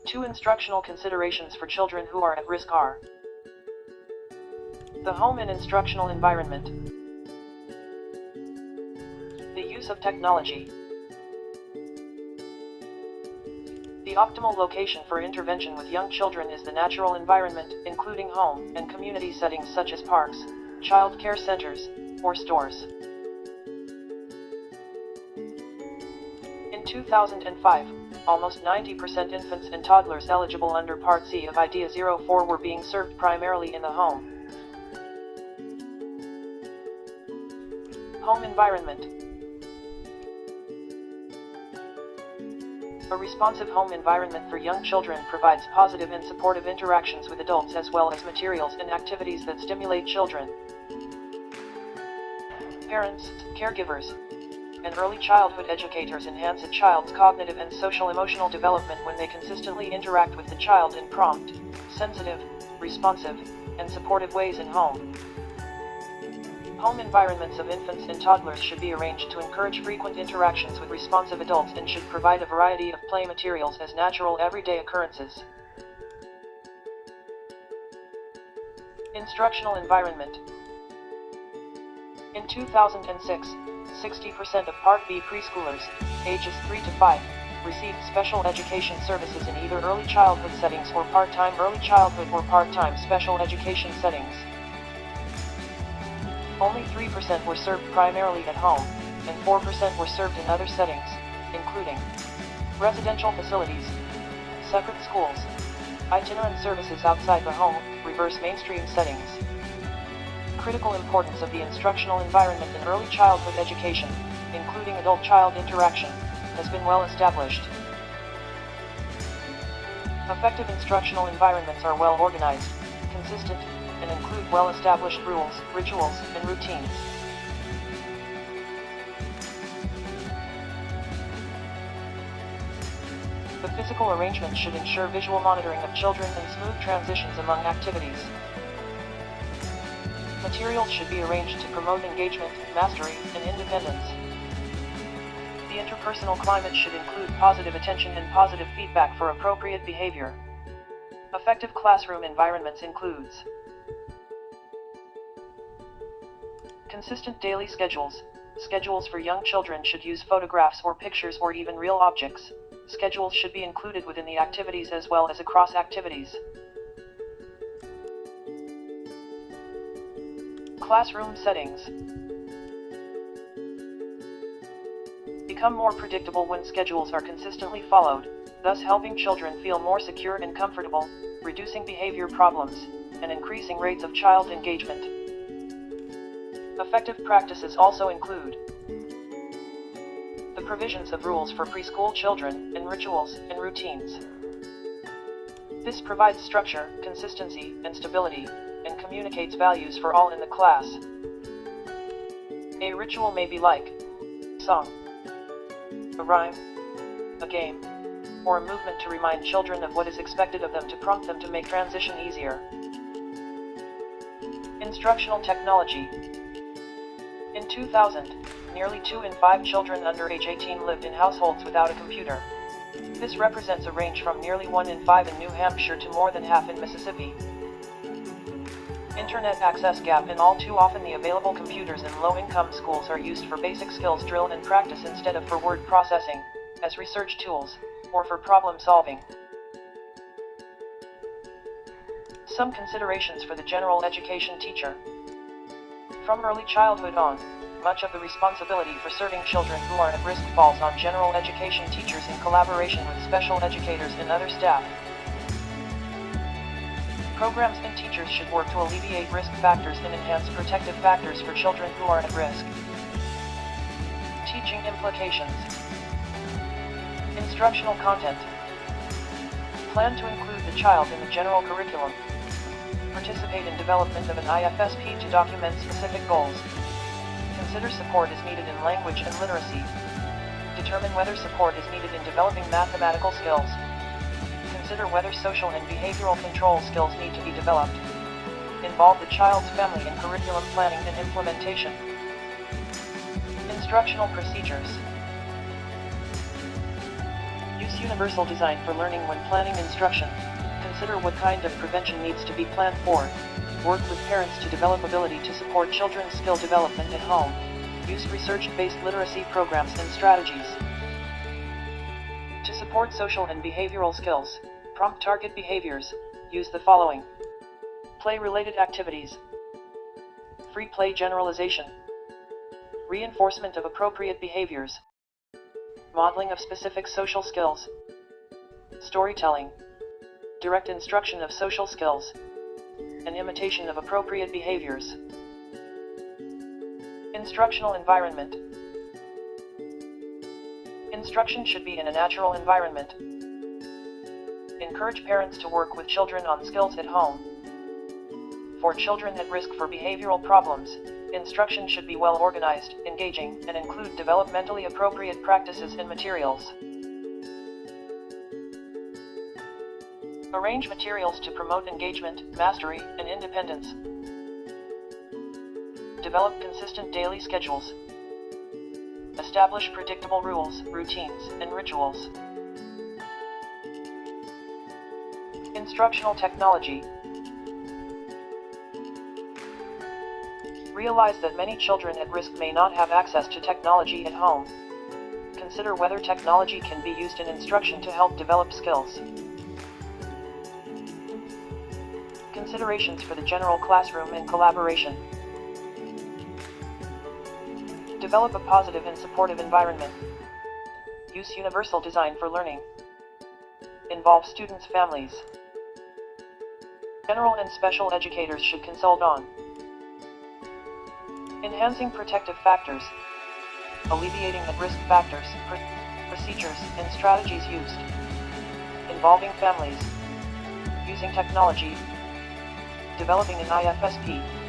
Two instructional considerations for children who are at risk are the home and instructional environment, the use of technology. The optimal location for intervention with young children is the natural environment, including home and community settings such as parks, child care centers, or stores. In 2005, almost 90% infants and toddlers eligible under Part C of IDEA 04 were being served primarily in the home. Home environment. A responsive home environment for young children provides positive and supportive interactions with adults as well as materials and activities that stimulate children. Parents, caregivers, and early childhood educators enhance a child's cognitive and social-emotional development when they consistently interact with the child in prompt, sensitive, responsive, and supportive ways in home. Home environments of infants and toddlers should be arranged to encourage frequent interactions with responsive adults and should provide a variety of play materials as natural everyday occurrences. Instructional environment. In 2006, 60% of Part B preschoolers, ages 3 to 5, received special education services in either early childhood settings or part-time early childhood or part-time special education settings. Only 3% were served primarily at home, and 4% were served in other settings, including residential facilities, separate schools, itinerant services outside the home, reverse mainstream settings. Critical importance of the instructional environment in early childhood education, including adult-child interaction, has been well established. Effective instructional environments are well organized, consistent, and include well-established rules, rituals, and routines. The physical arrangement should ensure visual monitoring of children and smooth transitions among activities. Materials should be arranged to promote engagement, mastery, and independence. The interpersonal climate should include positive attention and positive feedback for appropriate behavior. Effective classroom environments includes consistent daily schedules. Schedules for young children should use photographs or pictures or even real objects. Schedules should be included within the activities as well as across activities. Classroom settings. Become more predictable when schedules are consistently followed, thus helping children feel more secure and comfortable, reducing behavior problems, and increasing rates of child engagement. Effective practices also include the provisions of rules for preschool children, and rituals and routines. This provides structure, consistency, and stability, and communicates values for all in the class. A ritual may be like song, a rhyme, a game, or a movement to remind children of what is expected of them to prompt them to make transition easier. Instructional technology. In 2000, nearly 2 in 5 children under age 18 lived in households without a computer. This represents a range from nearly 1 in 5 in New Hampshire to more than half in Mississippi. Internet access gap, and all too often the available computers in low-income schools are used for basic skills drill and practice instead of for word processing, as research tools, or for problem solving. Some considerations for the general education teacher. From early childhood on, much of the responsibility for serving children who are at risk falls on general education teachers in collaboration with special educators and other staff. Programs and teachers should work to alleviate risk factors and enhance protective factors for children who are at risk. Teaching implications. Instructional content. Plan to include the child in the general curriculum. Participate in development of an IFSP to document specific goals. Consider support is needed in language and literacy. Determine whether support is needed in developing mathematical skills. Consider whether social and behavioral control skills need to be developed. Involve the child's family in curriculum planning and implementation. Instructional procedures. Use universal design for learning when planning instruction. Consider what kind of prevention needs to be planned for. Work with parents to develop ability to support children's skill development at home. Use research-based literacy programs and strategies. To support social and behavioral skills, prompt target behaviors. Use the following. Play-related activities. Free play generalization. Reinforcement of appropriate behaviors. Modeling of specific social skills. Storytelling. Direct instruction of social skills. And imitation of appropriate behaviors. Instructional environment. Instruction should be in a natural environment. Encourage parents to work with children on skills at home. For children at risk for behavioral problems, instruction should be well organized, engaging, and include developmentally appropriate practices and materials. Arrange materials to promote engagement, mastery, and independence. Develop consistent daily schedules. Establish predictable rules, routines, and rituals. Instructional technology. Realize that many children at risk may not have access to technology at home. Consider whether technology can be used in instruction to help develop skills. Considerations for the general classroom and collaboration. Develop a positive and supportive environment. Use universal design for learning. Involve students' families. General and special educators should consult on. Enhancing protective factors. Alleviating at-risk factors, procedures, and strategies used. Involving families. Using technology. Developing an IFSP.